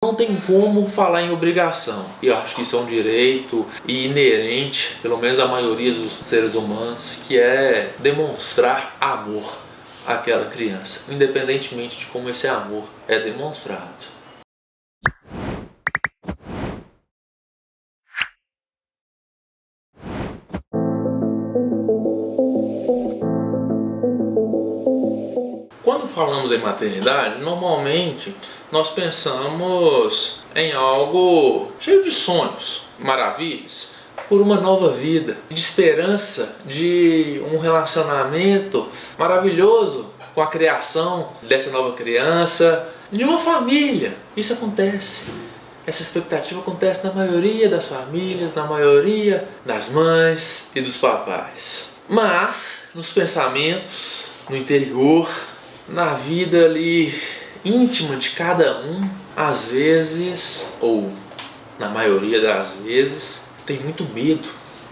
Não tem como falar em obrigação. E eu acho que isso é um direito inerente, pelo menos à maioria dos seres humanos, que é demonstrar amor àquela criança, independentemente de como esse amor é demonstrado. Quando falamos em maternidade, normalmente nós pensamos em algo cheio de sonhos, maravilhas, por uma nova vida, de esperança, de um relacionamento maravilhoso com a criação dessa nova criança, de uma família. Isso acontece. Essa expectativa acontece na maioria das famílias, na maioria das mães e dos papais. Mas, nos pensamentos, no interior, na vida ali íntima de cada um, às vezes, ou na maioria das vezes, tem muito medo,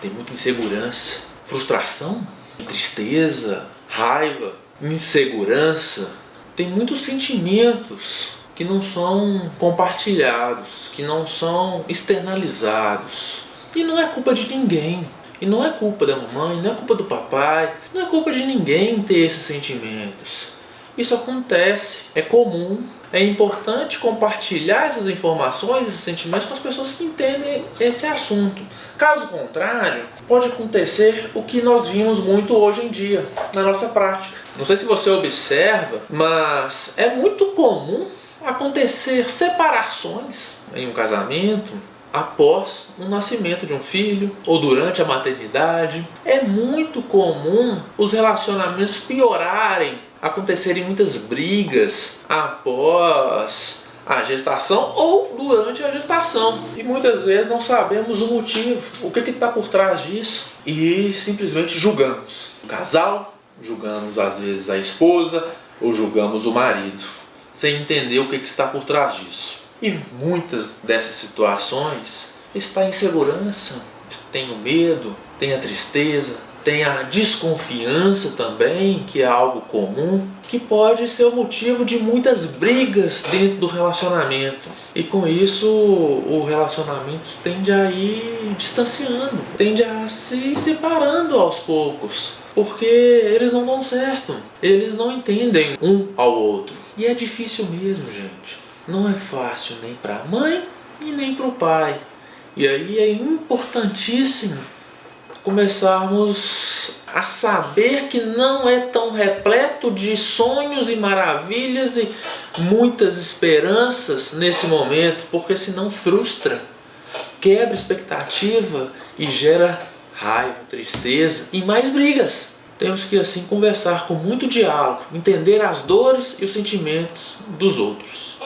tem muita insegurança, frustração, tristeza, raiva, insegurança. Tem muitos sentimentos que não são compartilhados, que não são externalizados. E não é culpa de ninguém. E não é culpa da mamãe, não é culpa do papai, não é culpa de ninguém ter esses sentimentos. Isso acontece, é comum, é importante compartilhar essas informações, esses sentimentos com as pessoas que entendem esse assunto. Caso contrário, pode acontecer o que nós vimos muito hoje em dia, na nossa prática. Não sei se você observa, mas é muito comum acontecer separações em um casamento após o nascimento de um filho ou durante a maternidade. É muito comum os relacionamentos piorarem, acontecerem muitas brigas após a gestação ou durante a gestação. E muitas vezes não sabemos o motivo, o que está por trás disso, e simplesmente julgamos o casal, julgamos às vezes a esposa ou julgamos o marido, sem entender o que está por trás disso. E muitas dessas situações está a insegurança, tem o medo, tem a tristeza, tem a desconfiança também, que é algo comum, que pode ser o motivo de muitas brigas dentro do relacionamento. E com isso o relacionamento tende a ir distanciando, tende a se separando aos poucos, porque eles não dão certo, eles não entendem um ao outro. E é difícil mesmo, gente. Não é fácil nem para a mãe e nem para o pai. E aí é importantíssimo começarmos a saber que não é tão repleto de sonhos e maravilhas e muitas esperanças nesse momento, porque senão frustra, quebra expectativa e gera raiva, tristeza e mais brigas. Temos que assim conversar com muito diálogo, entender as dores e os sentimentos dos outros.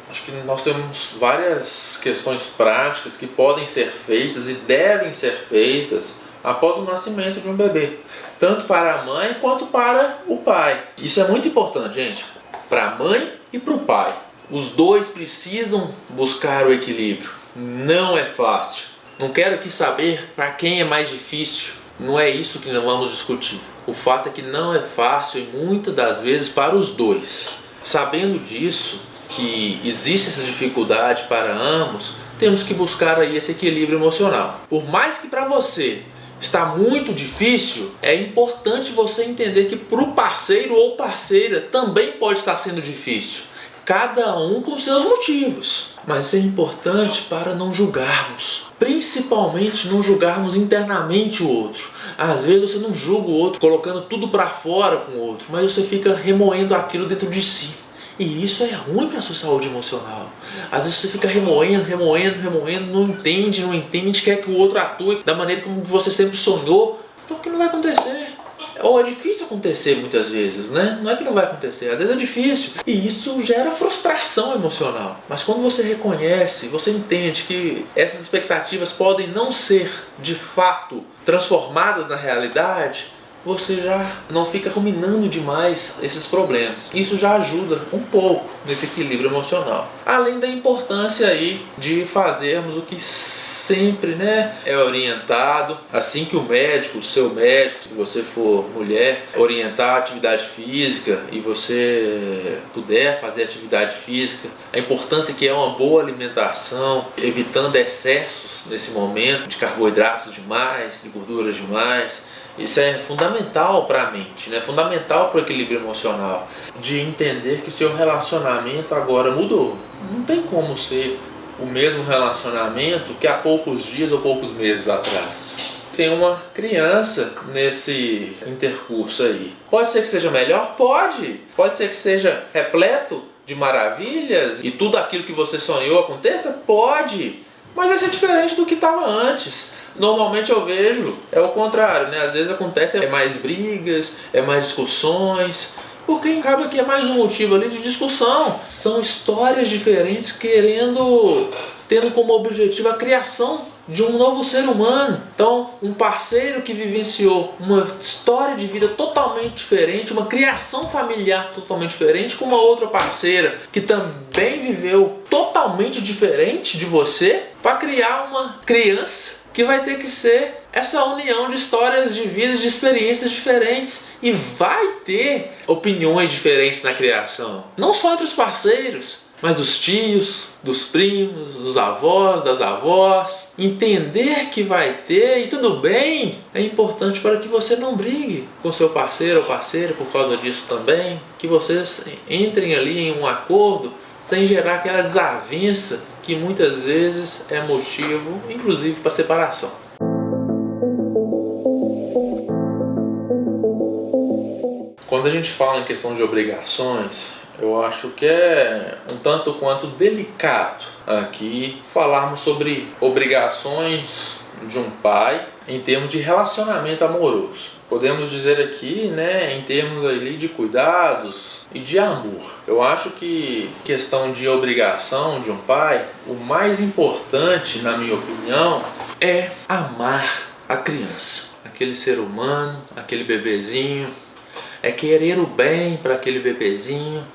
Acho que nós temos várias questões práticas que podem ser feitas e devem ser feitas após o nascimento de um bebê, tanto para a mãe quanto para o pai. Isso é muito importante, gente, para a mãe e para o pai. Os dois precisam buscar o equilíbrio. Não é fácil. Não quero aqui saber para quem é mais difícil. Não é isso que nós vamos discutir. O fato é que não é fácil e muitas das vezes para os dois. Sabendo disso, que existe essa dificuldade para ambos, temos que buscar aí esse equilíbrio emocional. Por mais que para você está muito difícil, é importante você entender que para o parceiro ou parceira também pode estar sendo difícil. Cada um com seus motivos. Mas é importante para não julgarmos. Principalmente não julgarmos internamente o outro. Às vezes você não julga o outro colocando tudo para fora com o outro, mas você fica remoendo aquilo dentro de si. E isso é ruim para a sua saúde emocional. Às vezes você fica remoendo, não entende, quer que o outro atue da maneira como você sempre sonhou, porque não vai acontecer. Ou é difícil acontecer muitas vezes, né? Não é que não vai acontecer, às vezes é difícil. E isso gera frustração emocional. Mas quando você reconhece, você entende que essas expectativas podem não ser, de fato, transformadas na realidade, você já não fica ruminando demais esses problemas. Isso já ajuda um pouco nesse equilíbrio emocional. Além da importância aí de fazermos o que sempre, né, é orientado, assim que o seu médico, se você for mulher, orientar a atividade física e você puder fazer atividade física, a importância que é uma boa alimentação, evitando excessos nesse momento de carboidratos demais, de gorduras demais. Isso é fundamental para a mente, né? Fundamental para o equilíbrio emocional, de entender que seu relacionamento agora mudou. Não tem como ser o mesmo relacionamento que há poucos dias ou poucos meses atrás. Tem uma criança nesse intercurso aí. Pode ser que seja melhor? Pode. Pode ser que seja repleto de maravilhas e tudo aquilo que você sonhou aconteça? Pode. Mas vai ser diferente do que estava antes. Normalmente eu vejo, é o contrário, né? Às vezes acontece mais brigas, mais discussões, porque acaba que é mais um motivo ali de discussão. São histórias diferentes tendo como objetivo a criação de um novo ser humano. Então, um parceiro que vivenciou uma história de vida totalmente diferente, uma criação familiar totalmente diferente, com uma outra parceira que também viveu totalmente diferente de você, para criar uma criança que vai ter que ser essa união de histórias de vida, de experiências diferentes, e vai ter opiniões diferentes na criação, não só entre os parceiros, mas dos tios, dos primos, dos avós, das avós. Entender que vai ter, e tudo bem, é importante para que você não brigue com seu parceiro ou parceira por causa disso também, que vocês entrem ali em um acordo sem gerar aquela desavença que muitas vezes é motivo, inclusive, para separação. Quando a gente fala em questão de obrigações, eu acho que é um tanto quanto delicado aqui falarmos sobre obrigações de um pai em termos de relacionamento amoroso. Podemos dizer aqui, né, em termos ali de cuidados e de amor. Eu acho que questão de obrigação de um pai, o mais importante, na minha opinião, é amar a criança, aquele ser humano, aquele bebezinho. É querer o bem para aquele bebezinho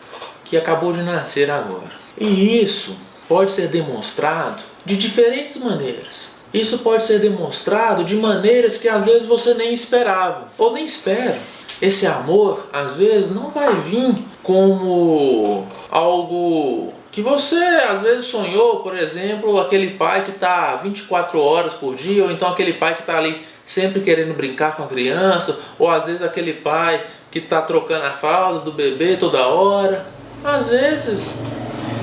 que acabou de nascer agora. E isso pode ser demonstrado de diferentes maneiras. Isso pode ser demonstrado de maneiras que às vezes você nem esperava ou nem espera. Esse amor às vezes não vai vir como algo que você às vezes sonhou, por exemplo, aquele pai que está 24 horas por dia, ou então aquele pai que está ali sempre querendo brincar com a criança, ou às vezes aquele pai que está trocando a fralda do bebê toda hora. Às vezes,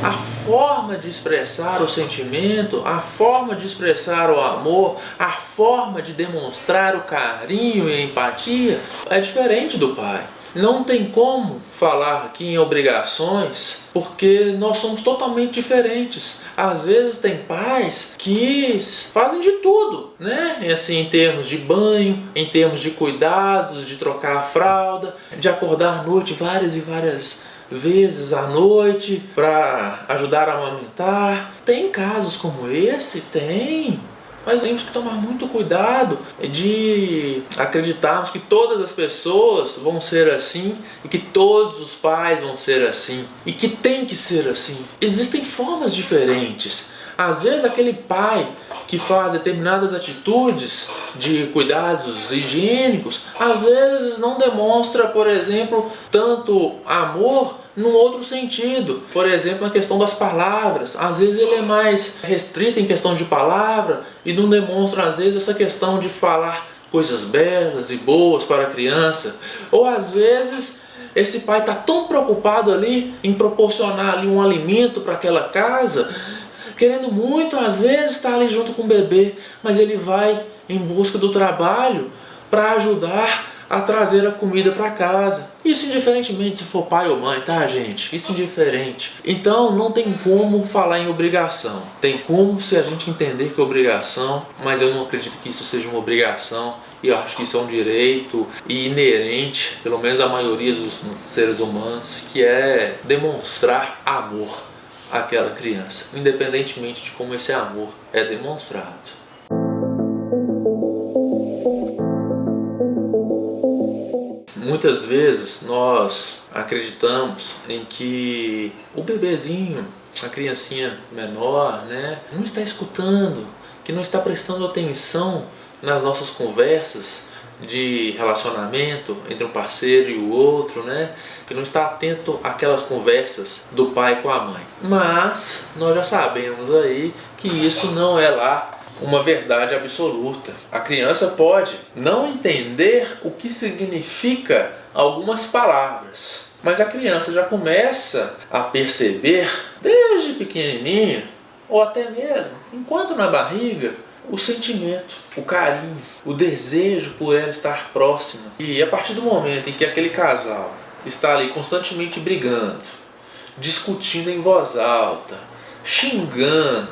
a forma de expressar o sentimento, a forma de expressar o amor, a forma de demonstrar o carinho e a empatia é diferente do pai. Não tem como falar aqui em obrigações, porque nós somos totalmente diferentes. Às vezes tem pais que fazem de tudo, né? Assim, em termos de banho, em termos de cuidados, de trocar a fralda, de acordar à noite várias e várias vezes à noite para ajudar a amamentar. Tem casos como esse? Tem. Mas temos que tomar muito cuidado de acreditarmos que todas as pessoas vão ser assim e que todos os pais vão ser assim e que tem que ser assim. Existem formas diferentes. Às vezes aquele pai que faz determinadas atitudes de cuidados higiênicos, às vezes não demonstra, por exemplo, tanto amor num outro sentido. Por exemplo, na questão das palavras. Às vezes ele é mais restrito em questão de palavra e não demonstra, às vezes, essa questão de falar coisas belas e boas para a criança. Ou às vezes esse pai está tão preocupado ali em proporcionar ali um alimento para aquela casa, querendo muito, às vezes, estar ali junto com o bebê, mas ele vai em busca do trabalho para ajudar a trazer a comida para casa. Isso indiferentemente se for pai ou mãe, tá, gente? Isso indiferente. Então não tem como falar em obrigação. Tem como se a gente entender que é obrigação, mas eu não acredito que isso seja uma obrigação. E eu acho que isso é um direito inerente, pelo menos à maioria dos seres humanos, que é demonstrar amor àquela criança, independentemente de como esse amor é demonstrado. Muitas vezes nós acreditamos em que o bebezinho, a criancinha menor, né, não está escutando que não está prestando atenção nas nossas conversas de relacionamento entre um parceiro e o outro, né? Que não está atento àquelas conversas do pai com a mãe. Mas nós já sabemos aí que isso não é lá uma verdade absoluta. A criança pode não entender o que significa algumas palavras, mas a criança já começa a perceber desde pequenininha, ou até mesmo enquanto na barriga, o sentimento, o carinho, o desejo por ela estar próxima. E a partir do momento em que aquele casal está ali constantemente brigando, discutindo em voz alta, xingando,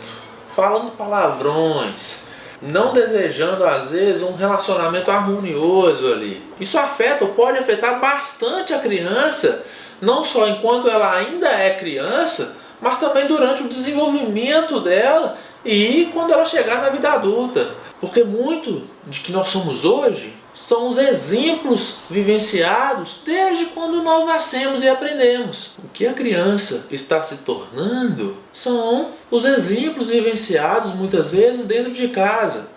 falando palavrões, não desejando às vezes um relacionamento harmonioso ali, isso afeta ou pode afetar bastante a criança, não só enquanto ela ainda é criança, mas também durante o desenvolvimento dela e quando ela chegar na vida adulta. Porque muito de que nós somos hoje são os exemplos vivenciados desde quando nós nascemos e aprendemos. O que a criança está se tornando são os exemplos vivenciados muitas vezes dentro de casa.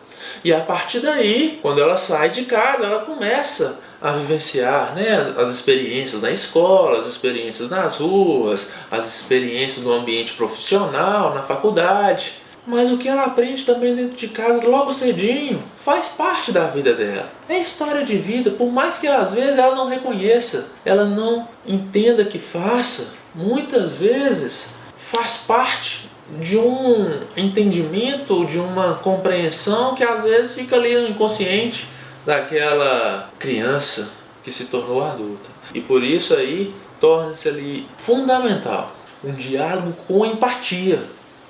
E a partir daí, quando ela sai de casa, ela começa a vivenciar, né, as experiências na escola, as experiências nas ruas, as experiências no ambiente profissional, na faculdade. Mas o que ela aprende também dentro de casa, logo cedinho, faz parte da vida dela. É história de vida, por mais que às vezes ela não reconheça, ela não entenda que faça, muitas vezes faz parte de um entendimento, de uma compreensão que às vezes fica ali no inconsciente daquela criança que se tornou adulta. E por isso aí torna-se ali fundamental um diálogo com empatia,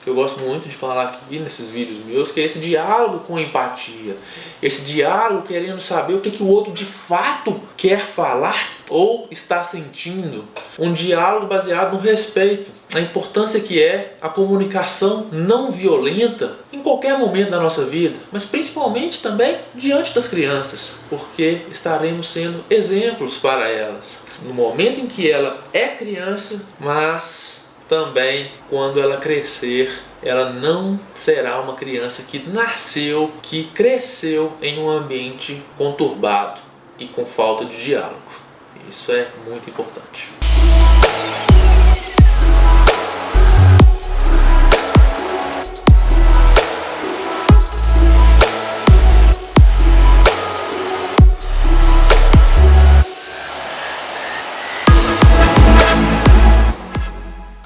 que eu gosto muito de falar aqui nesses vídeos meus, que é esse diálogo com empatia, esse diálogo querendo saber o que o outro de fato quer falar ou está sentindo, um diálogo baseado no respeito, a importância que é a comunicação não violenta em qualquer momento da nossa vida, mas principalmente também diante das crianças, porque estaremos sendo exemplos para elas, no momento em que ela é criança, mas também quando ela crescer, ela não será uma criança que nasceu, que cresceu em um ambiente conturbado e com falta de diálogo. Isso é muito importante.